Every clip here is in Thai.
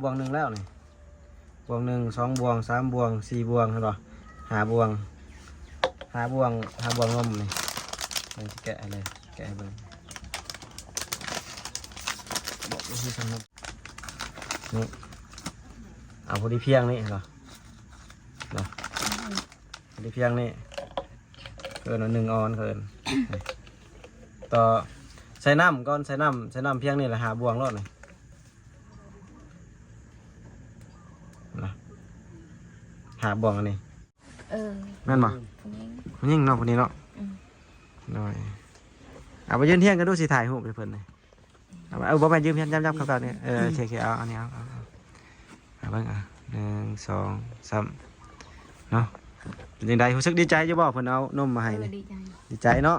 บวงหนึ่งแล้วนี่บวงหนึ่ง2 บวง 3 บวง 4 บวงเห็นป่ะ5 บวง5 บวง5 บวงนมนี่มันจะแกะอะไรแกะให้เบิ่งบอกวิธีทำนมนี่เอาพอดีเพียงนี่เหรอพอดีเพียงนี่เกิน1 ออนเกินต่อใส่น้ำก่อนใส่น้ำเพียงนี่แหละ5 บวงรอดเลยนะ5 บวงอันนี้แม่นบ่มันยิ่งเนาะพอดีเนาะหน่อยเอาไปยืนเที่ยงกันดูสิถ่ายรูปไปเพิ่นเลยเอาบ่ไปยืมเพียงย้ำๆครับเนี่ยโอเคเอาอันนี้เอาเบิ่ง1 2 3เนาะเป็นยังไงรู้สึกดีใจจะบอกเพิ่นเอานมมาให้เลยดีใจเนาะ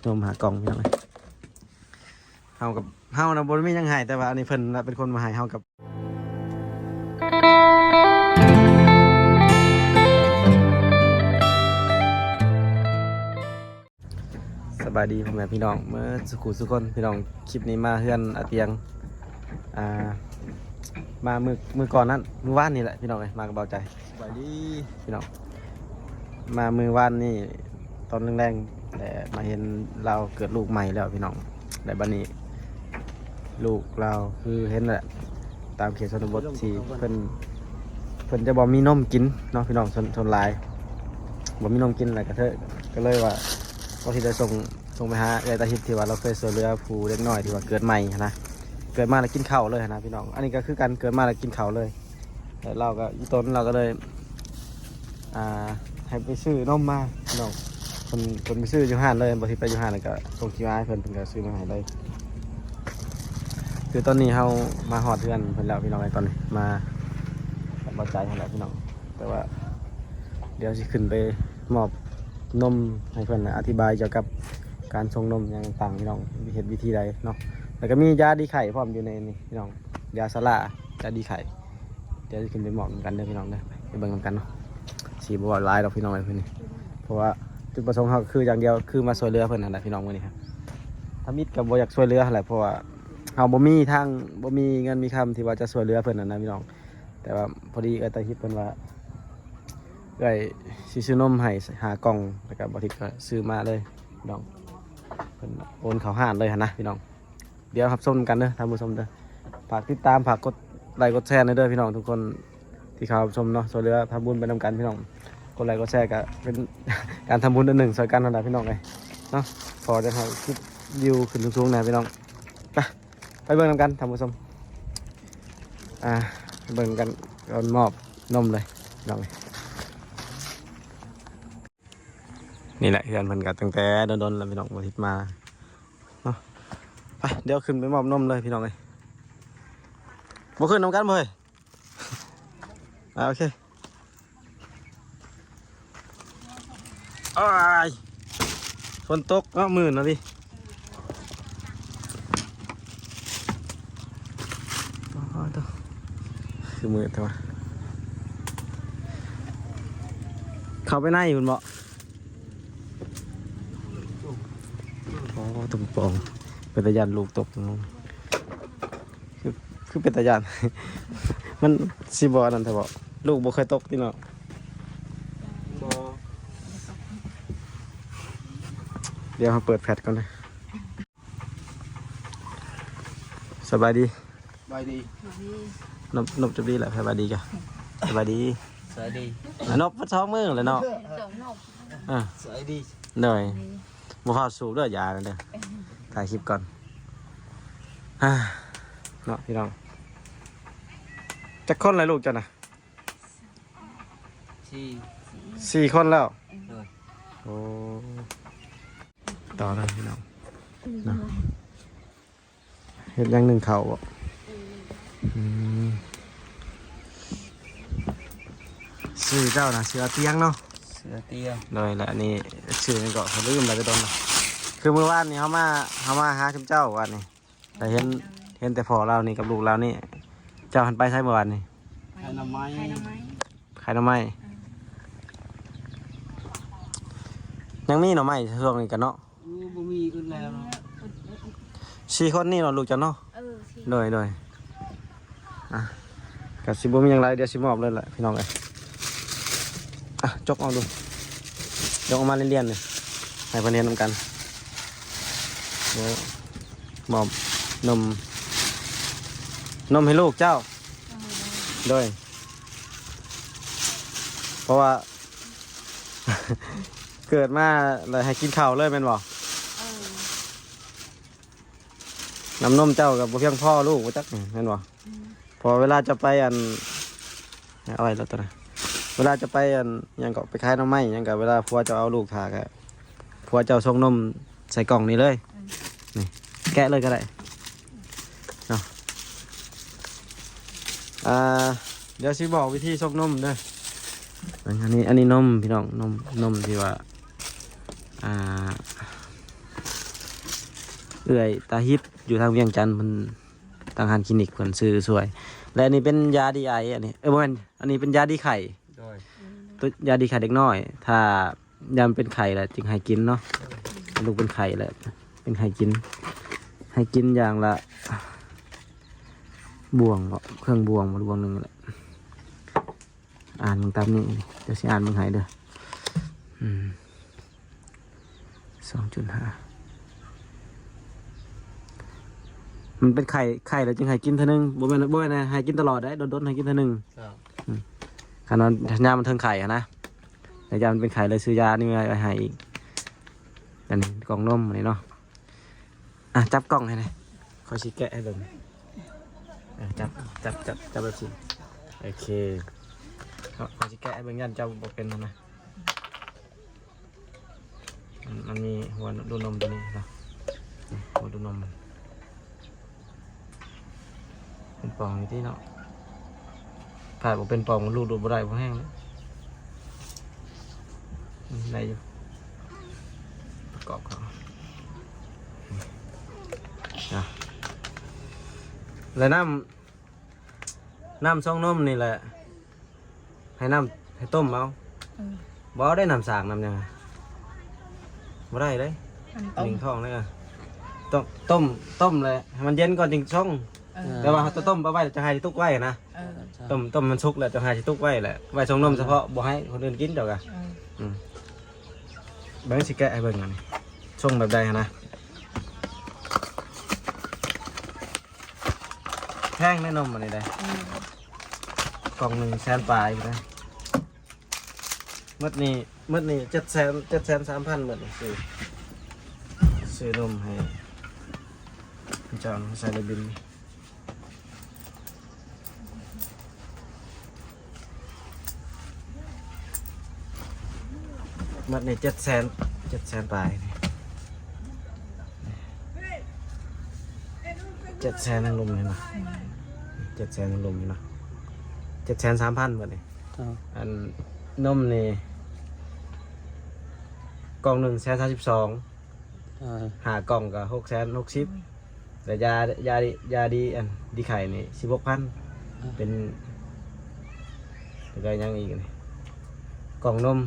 นมหากล่องพี่น้องเฮากับเฮานะบ่มีหยังให้แต่ว่าอันนี้เพิ่นเป็นคนมาให้เฮากับสบายดีพ่อแม่พี่น้องเมื่อสุขคนพี่น้องคลิปนี้มาเฮือนอาเตียงมามือก่อนนั้นมือว่านนี่แหละพี่น้องเลยมากับเบาใจสบายดีพี่น้องมามือว่านนี่ตอนแรงๆแต่มาเห็นเราเกิดลูกใหม่แล้วพี่น้องแต่บัดนี้ลูกเราคือเห็นแหละตามเขตชนบทที่เพิ่นจะบอกมีนมกินเนาะพี่น้องชนลายบอกมีนมกินอะไรกันเถอะก็เลยว่าที่ได้ส่งไปหาเอตาฮิตที่ว่าเราเคยช่วยเหลือผู้เล็กน้อยที่ว่าเกิดใหม่นะเกิดมาแล้วกินข้าวเลยนะพี่น้องอันนี้ก็คือการเกิดมาแล้วกินข้าวเลยแต่เราก็อีต้นเราก็เลยให้ไปซื้อนมมาพี่น้องคนไปซื้ออยู่ห้างเลยบางทีไปอยู่ห้างแล้วก็ส่งคิวให้เพิ่นก็ซื้อมาให้เลยคือตอนนี้เรามาหอดเพื่อนเพิ่นแล้วพี่น้องไอ้ตอนนี้มาสบายใจแล้วพี่น้องแต่ว่าเดี๋ยวจะขึ้นไปมอบนมให้เพื่อนอธิบายเกี่ยวกับการชงนมอย่างต่างพี่น้องเหตุวิธีใดเนาะแล้วก็มียาดีไข่พร้อมอยู่ในนี่พี่น้องยาสลายาดีไข่เดี๋ยวจะขึ้นไปมอบกันเด้อพี่น้องเด้อไปเบิ่งกันเนาะสีบวชลายเราพี่น้องเลยเพื่อนนี่เพราะว่าจุดประสงค์เขาคืออย่างเดียวคือมาช่วยเหลือเพื่อนนั่นแหละพี่น้องวันนี้ครับถ้ามิตรกับบ่อยากช่วยเหลืออะไรเพราะว่าเขาบ่มีเงินมีคำที่ว่าจะช่วยเหลือเพื่อนนั่นนะพี่น้องแต่ว่าพอดีตาฮิตเพื่อนว่าได้ซื้อนมให้5 กล่องแล้วก็บริษัทก็ซื้อมาเลยพี่น้องเพิ่นโอนเขาห้านเลยนะพี่น้องเดี๋ยวครับชมกันเด้อท่านผู้ชมเด้อฝากติดตามฝากกดไลค์กดแชร์เด้อพี่น้องทุกคนที่เขาชมเนาะช่วยเหลือทำบุญไปนำกันพี่น้องกดไลค์กดแชร์ก็เป็น การทำบุญอันหนึ่งช่วยกันนั่นแหละพี่น้องเลยเนาะพอจะให้คลิปวิวขึ้นสูงๆนะพี่น้องไปเบิ่งนำกันท่านผู้ชมเบิ่งกันก่อนมอบนมเลยพี่น้องเลยนี่แหละเพื่อนเพิ่นกันตั้งแต่โดนๆแล้วพี่น้องมาทิศมาเนาะไปเดี๋ยวขึ้นไปมอบนมเลยพี่น้องเลยบ่ขึ้นนำกันบ่เฮ้ยโอเคฝนตกเนาะมื้อนะพี่คือมือแต่ว่าเข้าไปในคุณบ่ตุ่มปองเป็นตะยานลูกตกคือเป็นตะยาน มันซีบอนั่นเถอะบอกลูกบ่เคยตกที่เนาะเดี๋ยวเราเปิดแพทก่อนเลยสบายดีนบจะดีแหละสบายดีจ้ะสบายดีนบพัดท้องมือเลยเนาะสบายดีหน่อยบ่พาสูบด้วยยาเด้อถ่ายคลิปก่อนเนาะพี่น้องจะคนอะไรลูกจ้ะนะ4 คนแล้วโอ้ต่อเลยพี่น้องเนาะเห็ดยัง1 เข่าบ่ชื่อเจ้านะเสือเตียงเนาะเลยแหละนี่ชื่อนี่ก็เขาลืมอะไรไปตอนนั้นคือเมื่อวานนี้เขามาหาเจ้าวันนี้แต่เห็นแต่พอเรานี่กับลูกเรานี่เจ้าหันไปใช้เมื่อวานนี่ขายหน่อไม้ยังมีหน่อไม้ช่วงนี้กันเนาะบ่มีขึ้นแล้วเนาะ4 คนนี่เนาะลูกจ้ะเนาะโดย อ่ะกับสิบมีอย่างไรเดี๋ยวสิมอบเลยแหละพี่น้องเลยอ่ะจกเอาดูจกออกมาเรียนๆเลยให้พนันนำกันเดี๋ยวมอบนมให้ลูกเจ้าโดยเพราะว่า เกิดมาเลยให้กินข้าวเลยเป็นบ่น้ำนมเจ้ากับเพียงพ่อลูกว่าจักเป็นบ่พอเวลาจะไปเอาไว้แล้วตัวนะเวลาจะไปยังก็ไปขายน้ำไม้ยังกับเวลาพัวจะเอาลูกทากะพัวเจ้าส่งนมใส่กล่องนี้เลยนี่แกะเลยก็ได้เนาะเดี๋ยวสิบอกวิธีส่งนมเด้ออันนี้นมพี่น้องนมที่ว่าเอื่อยตาฮิปอยู่ทางเวียงจันทร์มันทางหันคลินิกเพิ่นซื้อสวย และอันนี้เป็นยาดีไออันนี้บ่แม่นอันนี้เป็นยาดีไข่ตัวยาดีไข่เด็กน้อย ถ้ายามเป็นไข่แหละจึงให้กินเนาะลูกเป็นไข่แหละเป็นไข่กินให้กินอย่างละบ่วงเครื่องบ่วงมาบ่วงหนึ่งแหละอ่านมึงตามนี้เดี๋ยวสิอ่านมึงให้เด้อ2.5มันเป็นไข่แล้วจึงให้กินเท่านึงบ่แม่นนะให้กินตลอดได้โดนให้กินเท่านึงขนาดยามันเทิงไข่นะแต่ยามันเป็นไข่เลยซื้อยานี่ไว้ให้อีกอันนี้กล่องนมนี่เนาะจับกล่องให้หน่อยคอยชี้แกะให้เบิ่งจับแบบสิโอเคคอยชี้แกะให้เบิ่งยันเจ้าบอกเป็นนะมันมีหัวดูนมตัวนี้เนาะหัวดูนมเป็นปองอยู่ที่เนาะถ้าบอกเป็นปองมันลูกดูดบ่ได้บ่แห้งเลยได้อยู่ประกอบเขาแล้วน้ำซองนมนี่แหละให้ต้มเอาบ่ได้น้ำสางน้ำยังบ่ได้เลยหนึ่งท้องเลยต้มเลยให้มันเย็นก่อนจึงช่องแต่ว่าต้มไปไว้จะให้ตุกไว้นะต้มมันสุกแล้วจะให้ตุกไว้แหละไว้ซองนมเฉพาะบ่ให้คนอื่นกินเดี๋ยวกันเบิ่งสิแกะให้เบิ่งอันนี้ช่องแบบใดนะแห้งแน่นมอันนี้ได้กล่อง100,000 ปลายอยู่นะมื้อนี้700,000 3,000หมดซื้อนมให้เจ้าใส่ในบินมื้อนี้700,000 ปลาย700,000 ทั้งลมเลยนะ700,000 ทั้งลมเลยนะ730,000หมดเลยอันนมนี่กล่อง132หากล่องกับ660แต่ยาดีไข่นี่16,000เป็นอะไรยังอีกนี่กล่องนม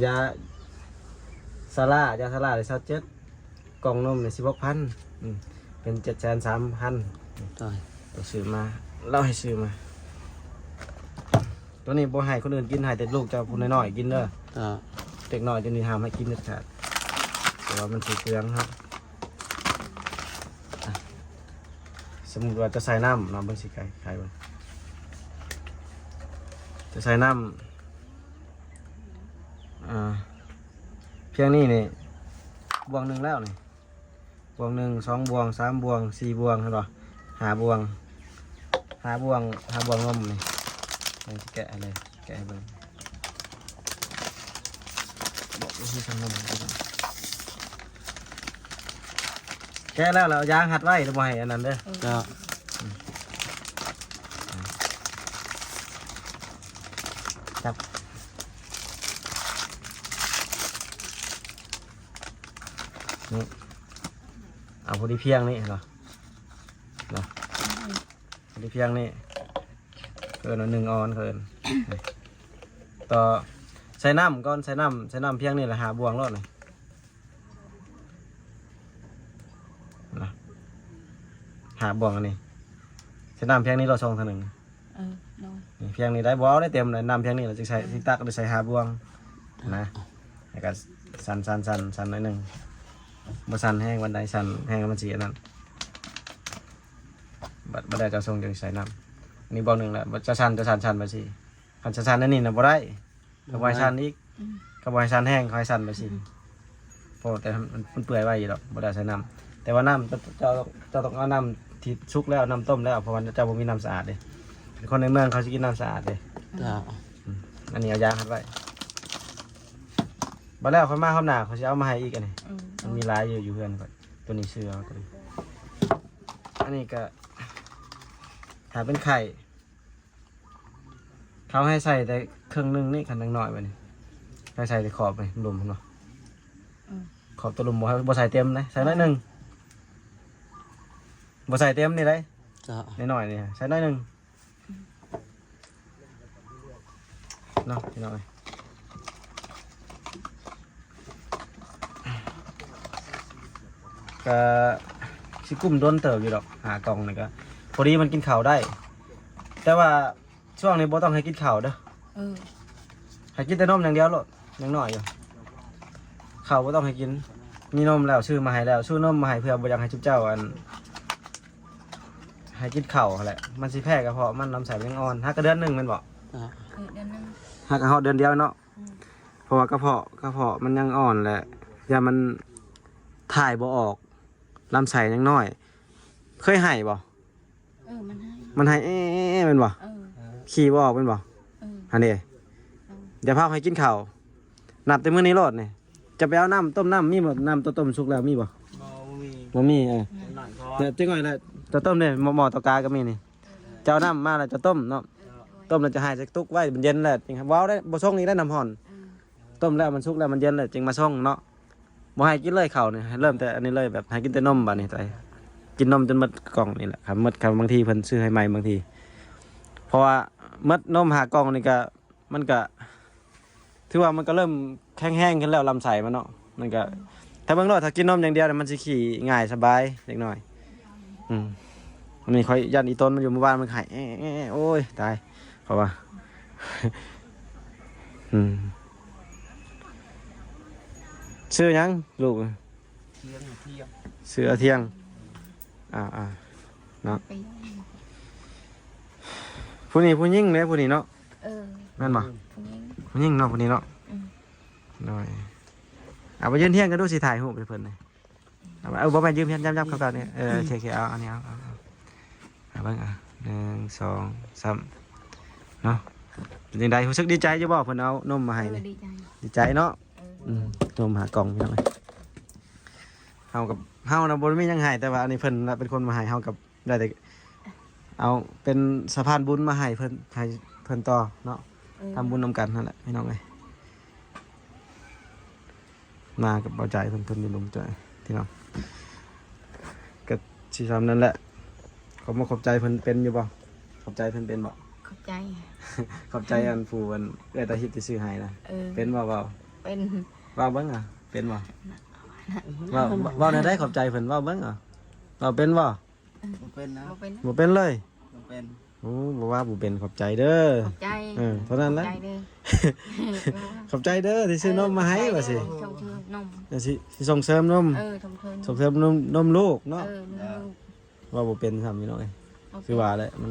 ยาซาร่าเลย27กล่องนมเนี่ย16,000เป็น730,000ต้องซื้อมาเล่าให้ซื้อมาตัวนี้บ่ให้คนอื่นกินให้แต่ลูกเจ้าผู้น้อยๆกินเด้อเด็กน้อยจะนี่ห้ามให้กินเด็ดขาดแต่ว่ามันสีเกลืองครับสมมติว่าจะใส่น้ำเบิ่งสิไก่บ่จะใส่น้ำเพียงนี้นี่บวงหนึ่งแล้วนี่บวง1 2 บวง3 บวง4 บวงเห็นป่ะ5 บวงนมนี่มันจะแกะอะไรแกะเบิ่งบอกว่าที่ทำนมแกะแล้วเรายางหัดไว้หรือไม่อันนั้นเด้อจับนี่เอาพอดีเพียงนี่เหรอพอดีเพียงนี่เกิน1 ออนเกินต่อใส่น้ำก่อนใส่น้ำเพียงนี่แหละ5 บวงรอดเลยนะ5 บวงอันนี้ ใช้น้ำเพียงนี้เราส่งเท่านึง โดย นี่เพียงนี้ได้บ่ได้เต็มเลยน้ำเพียงนี้เราจะใช้สิตักหรือใช้หาบวงนะแล้วก็สั่นหน่อยหนึงบ่สั่นแห้งวันใดสั่นแห้งมันสิอันนั้นบัดได้จะส่งจังใส่น้ำอันนี้บ่หนึงแล้วจะสั่นไปสิคันจะสั่นนั่นนี่น่ะบ่ได้ก็บ่ให้สั่นอีกก็บ่ให้สั่นแห้งค่อยสั่นไปสิเพราะแต่มันเปื่อยไว้อยู่ดอกบ่ได้ใส่น้ำแต่ว่าน้ำเจ้าต้องเอาน้ำที่สุกแล้วน้ำต้มแล้วเพราะว่าเจ้าบ่มีน้ำสะอาดเด้คนในเมืองเขาสิกินน้ำสะอาดเด้ เจ้า อันนี้เอายางคัดไว้บัดแล้วเขามาข้าวหนาเขาจะเอามาให้อีกอันนี้มันมีลายอยู่เพื่อนก่อนตัวนี้ชื่อเอาตัวนี้อันนี้ก็ถ้าเป็นไข่เขาให้ใส่แต่ครึ่งนึงนี่ขันหน่อยไปนี่ให้ใส่แต่ขอบไปลุมเนาะขอบตัวลุมบ่ใส่เต็มเลยใส่น้อยหนึ่งบ่ใส่เต็มนี่เลย เจ้า หน่อยนี่ใส่น้อยหนึ่งเนาะพี่น้อยก็สิกุ้มโดนเติบอยู่ดอกหากล่องนี่ก็พอดีมันกินข้าวได้ แต่ว่าช่วงนี้บ่ต้องให้กินข้าวเด้อให้กินแต่นมอย่างเดียวโลดยังน้อยอยู่ข้าวบ่ต้องให้กินมีนมแล้วซื้อมาให้แล้วซื้อนมมาให้เพื่อบ่อยากให้จุ๊บเจ้าอันให้กินข้าวแหละมันสิแพ้กระเพาะมันลำไส้มันยังอ่อนฮักก็เดือนหนึงแม่นบ่ เดือนนึง ฮักกระเพาะเดือนเดียวเนาะเพราะว่ากระเพาะมันยังอ่อนแหละอย่ามันถ่ายบ่ออกลำไส้ยังน้อย เคยให้บ่ มันให้มันให้แม่นบ่ ขี่บ่ออกเป็นบ่อันนี้เดี๋ยวพาให้กินข้าวนับแต่มื้อนี้โลดนี่จะไปเอาน้ำต้มน้ำมีบ่น้ำต้มสุกแล้วมีบ่บ่มีเดี๋ยวจังหน่อยละจะต้มเนี่ยหม้อตะกาก็มีนี่เจ้าน้ำมาแล้วจะต้มเนาะต้มแล้วจะให้สักตุกไว้มันเย็นแล้วจริงครับว้าวได้บ่ส่งนี่ได้น้ำห่อนต้มแล้วมันสุกแล้วมันเย็นแล้วจึงมาส่งเนาะบ่ให้กินเลยข้าวนี่ให้เริ่มแต่อันนี้เลยแบบให้กินแต่นมบัดนี้ไปกินนมจนหมดกล่องนี่แหละครับหมดครับบางทีเพิ่นซื้อให้ใหม่บางทีเพราะว่าหมดนมหากล่องนี่ก็มันก็ถือว่ามันก็เริ่มแห้งๆขึ้นแล้วลำไส้มันเนาะมันก็ถ้าเบิ่งรอดถ้ากินนมอย่างเดียวมันสิขี่ง่ายสบายเล็กน้อยมันนี่ค่อยยันอีต้นมันอยู่หมู่บ้านมันไข่โอ้ยตายเพราะว่า ชื่อยังลูกชื่อเที่ยงเนาะผู้นี้ผู้ยิ่งเนี่ยผู้นี้เนาะนั่นบ่ผู้ยิ่งเนาะผู้นี้เนาะหน่อยเอาไปยืนเที่ยงกันดูสิถ่ายรูปไปเพิ่นเลยเอาบ่ไปยืมยับครับเนี่ยโอเคเอาอันนี้เอาเบิ่ง1 2 3เนาะเป็นจังได๋รู้สึกดีใจอยู่บ่เพิ่นเอานมมาให้นี่ดีใจเนาะนมหากล่องพี่น้องเฮากับเฮานะบ่มีหยังให้แต่ว่าอันนี้เพิ่นเป็นคนมาให้เฮากับได้แต่เอาเป็นสะพานบุญมาให้เพิ่นต่อเนาะทำบุญนำกันนั่นแหละพี่น้องเอ้ยมากับเบาใจเพิ่นอยู่ลมใจพี่น้องก็สิทำนั่นแหละขอบใจเพิ่นเป็นอยู่บ่ขอบใจเพิ่นเป็นบ่ ขอบใจ ขอบใจอันฟูอันตาฮิตที่ซื้อให้นะเป็นบ่เว้า เป็น เว้าเบิ่งอ่ะเป็นบ่เว้าได้ขอบใจเพิ่นเว้าเบิ่งอ่ะเว้าเป็นบ่ เป็นนะ บ่เป็นเลย เป็น โอ้บ่ว่าบ่เป็นขอบใจเด้อ ขอบใจ เท่านั้นแหละ ขอบใจเด้อ ขอบใจเด้อที่ซื้อนมมาให้ว่าสิ ชมเชยนม สิส่งเสริมนม ชมเชย ส่งเสริมนมลูกเนาะ นม ว่าบ่เป็นซ้ำพี่น้องเอ้ยคือว่าแหละมัน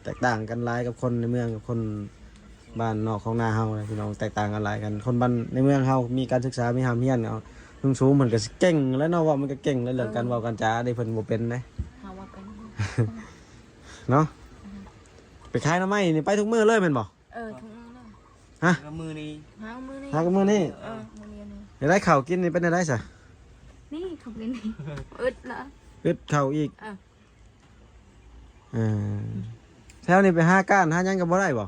แตกต่างกันหลายกับคนในเมืองกับคนบ้านนอกของนาเฮาเลยพี่น้องแตกต่างกันหลายกันคนบ้านในเมืองเฮามีการศึกษามีหามเฮียนเอาสูงๆเหมือนก็สิเก่งแล้วเนาะว่ามันก็เก่งแล้วเรื่องการเว้าการจาได้เพิ่นบ่เป็นเด้ เฮาว่าเป็น เนาะไปขายหน่อไม้นี่ไปทุกมื้อเลยแม่นบ่ ทุกมื้อเลย ฮะ มือนี้ หามื้อนี้ หากับมื้อนี้ มื้อนี้นี่ ได้ได้ข้าวกินนี่เป็นได้ซะ นี่ของนี่นี่อึดละ อึดข้าวอีกแถวนี้ไปหาก้านหาหยังก็บ่ได้บ่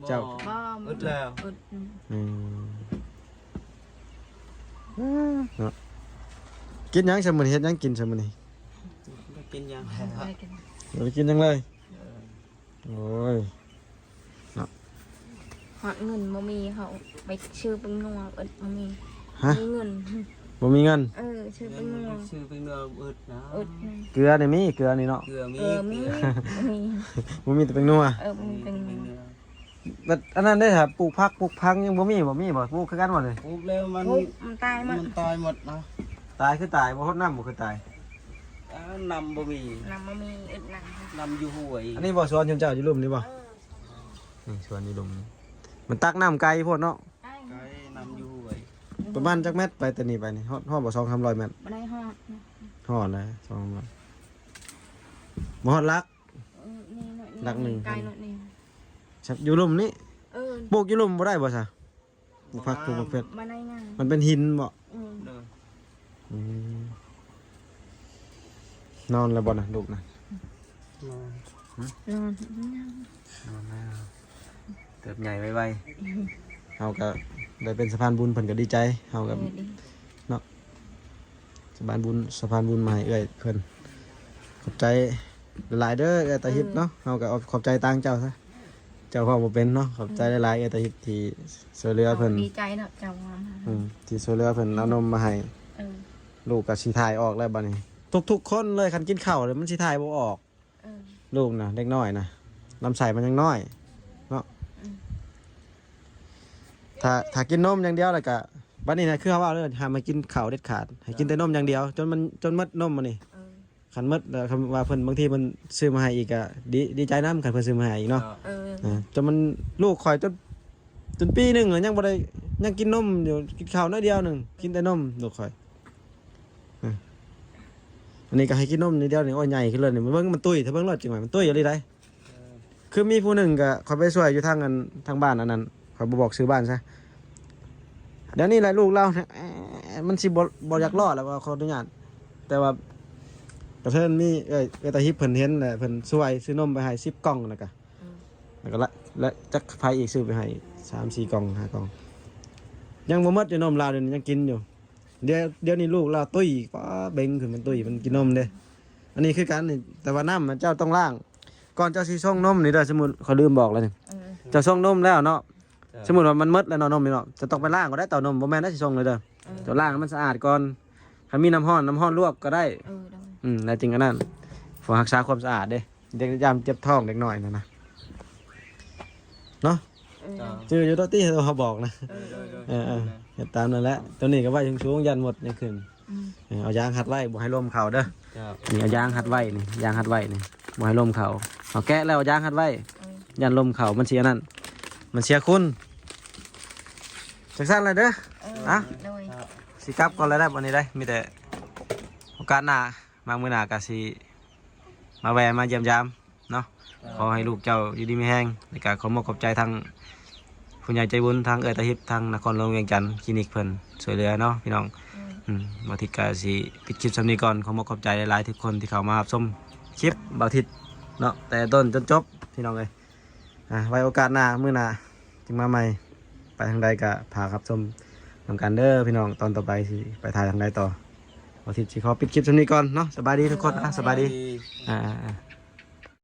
เจ้า บ่ อึดแล้ว อึด เนาะกินหยังซะมื้อนี้เฮ็ดหยังกินซะมื้อนี้ กินยัง ได้กัน บ่ได้กินหยังเลยโอ้ย หอดเงินบ่มีเขาไปชื่อเป็นนัวอึดบ่มี ฮะ มีเงิน บ่มีเงิน ชื่อเป็นนัว ชื่อเป็นเนื้ออึดนะ อึด เกลือนี่มีเกลือนี่เนาะ เกลือมี มี มี บ่มีแต่เป็นนัว มีเป็น เป็น นัว เนื้อ บัดอันนั้นได้ครับปลูกผักปลูกพังยังบ่มีบ่ปลูกคือกันบ่เลย ปลูกแล้วมัน มันตายมั มัน นตายหมดนะ ตายคือตายบ่ฮดน้ำบ่คือตาย นำบ่มี น้ำมันมีอึดหนัง นำอยู่ห้วย อันนี้บ่สวนเจ้าอยู่ลุ่มนี่บ่นี่สวนอยู่ลุ่มนี่มันตักน้ำไกลโพดเนาะ ไก่นำอยู่ห้วย ประมาณจักเม็ดไปแต่นี่ไปนี่ฮอดบ่200-300เมตร ไม่ได้หอด ฮอดเลย200บ่ฮอดลัก ไกลหน่อยนึง ครับอยู่ลุ่มนี่ปลูกอยู่ลุ่มบ่ได้บ่ซะปลูกผักปลูกมะเขือ มาได้ง่าย มันเป็นหินบ่ เด้อ อืมนอนแล้วบ่น่ะลูกน่ะ นอน นอนแล้วเติบใหญ่ไวๆเฮาก็ได้เป็นสะพานบุญเพิ่นก็ดีใจเฮาก็สะพานบุญมาให้เอ้อยเพิ่นขอบใจหลายๆเด้อเอ้อยตาฮิปเนาะเฮาก็ขอบใจตังเจ้าซะเจ้าพ่อบ่เป็นเนาะขอบใจหลายๆเอ้อยตาฮิปที่ช่วยเหลือเพิ่น ดีใจเนาะเจ้าว่า ที่ช่วยเหลือเพิ่นเอานมมาให้ลูกก็สิถ่ายออกแล้วบัดนี้ทุกๆคนเลยคันกินข้าวเลยมันสิถ่ายบ่ออกลูกน่ะเด็กน้อยน่ะลำไส้มันยังน้อยเนาะถ้ากินนมอย่างเดียวแล้วก็บัดนี้นะคือเขาว่าเลยห้ามมากินข้าวเด็ดขาดให้กินแต่นมอย่างเดียวจนหมดนมมันนี่คันหมดแล้วคำว่าเพิ่นบางทีมันซื้อมาให้อีกก็ดีใจนํคันเพิ่นซื้อมาให้อีกเนาะจนมันลูกข่อยจนปีหนึงแล้วยังบ่ได้ยังกินนมอยู่กินข้าวน้อยเดียวหนึงกินแต่นมลูกข่อยอันนี้ก็ให้กินนมนิดเดียวนี่โอ้ยใหญ่ขึ้นเลยนี่มันเบิ่งมันตุ้ยถ้าเบิ่งรอดจริงไหมมันตุ้ยอยู่เลยได้คือมีผู้หนึ่งก็ข่อยไปช่วยอยู่ทางบ้านอันนั้นข่อยบ่บอกซื้อบ้านซะเดี๋ยวนี้แหละลูกเราเนี่ยมันสิบ่อยากรอดแล้วว่าขออนุญาตแต่ว่ากระเทินมีตาฮิปเพิ่นเห็นแหละเพิ่นช่วยซื้อนมไปให้10กล่องแล้วก็และจักไผอีกซื้อไปให้3-4กล่อง5กล่องยังบ่หมดอยู่นมลาวเดี๋ยวนี้ยังกินอยู่เดี๋ยวนี้ลูกเราตุ้ยป้าเบ่งขึ้นมันตุ้ยมันกินนมเด้อันนี้คือกันนี่แต่ว่าน้ำมันเจ้าต้องล้างก่อนเจ้าสิส่งนมนี่เด้อสมมุติเขาลืมบอกแล้วนี่เจ้าส่งนมแล้วเนาะสมมุติว่ามันหมดแล้วเนาะนมนี่เนาะจะต้องไปล้างก็ได้เต่านมบ่แม่นได้สิส่งเลยเด้อเจ้าล้างให้มันสะอาดก่อนถ้ามีน้ำร้อนลวกก็ได้แล้วจริงอันนั้นฝรักษาความสะอาดเด้เด็กยามเจ็บท้องเด็กน้อยนั่นนะเนาะชื่ออยู่ตัวที่เขาบอกนะเฮ็ดตามนั่นแหละตัวนี้ก็ว่าสูงยันหมดยังขึ้นเอายางหัดไว้บ่ให้ลมเข่าเด้อนี่เอายางหัดไว้นี่ยางหัดไว้นี่บ่ให้ลมเข่าเอาแกะแล้วเอายางหัดไว้ยันลมเข่ามันเสียนั่นมันเสียคุณจักซั่นเลยเด้อสิกลับก่อนเลยได้วันนี้ได้มีแต่โอกาสหน้ามามื้อหน้าก็สิมาแวะมาเยี่ยมยามเนาะขอให้ลูกเจ้าอยู่ดีมีแรงในการขอมอบขอบใจทางผู้ใหญ่ใจบุญทางเอ๋ยตาฮิปทางนครหลวงเวียงจันทร์คลินิกเพิ่นช่วยเหลือเนาะพี่น้องบ่ทิศก็สิปิดคลิปสำนี้ก่อนขอมอบขอบใจหลายๆทุกคนที่เข้ามารับชมคลิปบ่ทิศเนาะแต่ต้นจนจบพี่น้องเอ้ยไว้โอกาสหน้ามื้อหน้าจึงมาใหม่ไปทางใดก็พาครับชมนำกันเด้อพี่น้องตอนต่อไปสิไปถ่ายทางใดต่อบ่ทิศสิขอปิดคลิปสำนี้ก่อนเนาะสบายดีทุกคนสบายดี